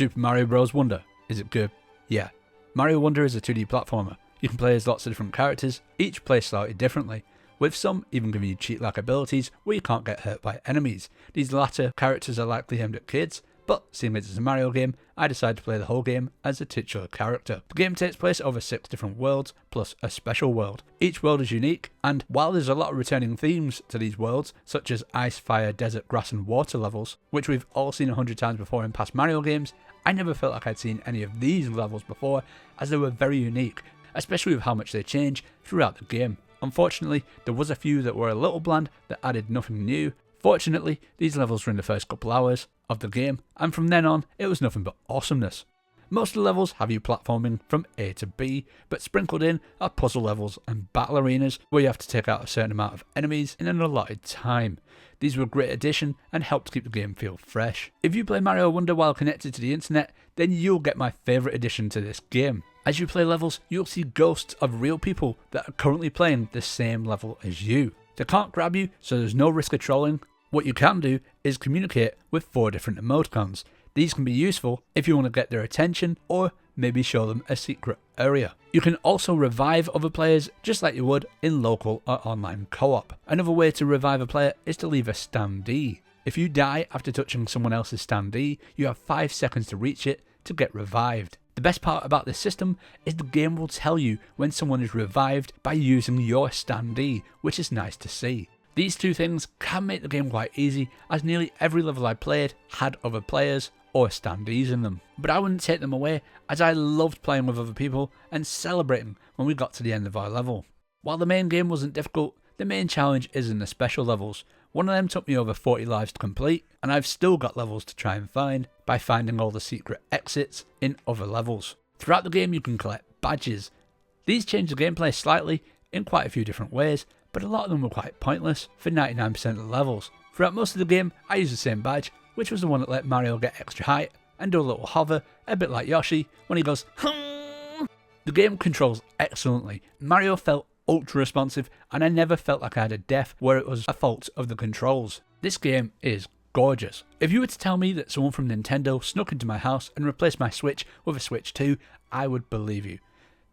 Super Mario Bros. Wonder. Is it good? Yeah. Mario Wonder is a 2D platformer. You can play as lots of different characters, each plays slightly differently, with some even giving you cheat-like abilities where you can't get hurt by enemies. These latter characters are likely aimed at kids, but seeing as it's a Mario game, I decided to play the whole game as a titular character. The game takes place over 6 different worlds, plus a special world. Each world is unique, and while there's a lot of returning themes to these worlds, such as ice, fire, desert, grass and water levels, which we've all seen 100 times before in past Mario games, I never felt like I'd seen any of these levels before, as they were very unique, especially with how much they change throughout the game. Unfortunately, there was a few that were a little bland that added nothing new. Fortunately, these levels were in the first couple hours of the game, and from then on, it was nothing but awesomeness. Most of the levels have you platforming from A to B, but sprinkled in are puzzle levels and battle arenas where you have to take out a certain amount of enemies in an allotted time. These were a great addition and helped keep the game feel fresh. If you play Mario Wonder while connected to the internet, then you'll get my favourite addition to this game. As you play levels, you'll see ghosts of real people that are currently playing the same level as you. They can't grab you, so there's no risk of trolling. What you can do is communicate with 4 different emoticons. These can be useful if you want to get their attention or maybe show them a secret area. You can also revive other players just like you would in local or online co-op. Another way to revive a player is to leave a standee. If you die after touching someone else's standee, you have 5 seconds to reach it to get revived. The best part about this system is the game will tell you when someone is revived by using your standee, which is nice to see. These 2 things can make the game quite easy, as nearly every level I played had other players or standees in them. But I wouldn't take them away, as I loved playing with other people and celebrating when we got to the end of our level. While the main game wasn't difficult, the main challenge is in the special levels. One of them took me over 40 lives to complete, and I've still got levels to try and find by finding all the secret exits in other levels. Throughout the game you can collect badges. These change the gameplay slightly in quite a few different ways, but a lot of them were quite pointless for 99% of the levels. Throughout most of the game I used the same badge, which was the one that let Mario get extra height and do a little hover, a bit like Yoshi when he goes hmm. The game controls excellently. Mario felt ultra responsive, and I never felt like I had a death where it was a fault of the controls. This game is gorgeous. If you were to tell me that someone from Nintendo snuck into my house and replaced my Switch with a Switch 2, I would believe you.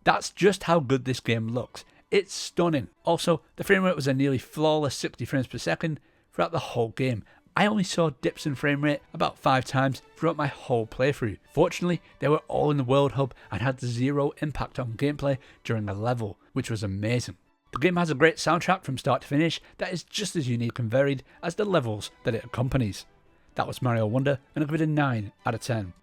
That's just how good this game looks. It's stunning. Also, the frame rate was a nearly flawless 60 frames per second throughout the whole game. I only saw dips in frame rate about 5 times throughout my whole playthrough. Fortunately, they were all in the World Hub and had 0 impact on gameplay during a level, which was amazing. The game has a great soundtrack from start to finish that is just as unique and varied as the levels that it accompanies. That was Mario Wonder, and I give it a 9 out of 10.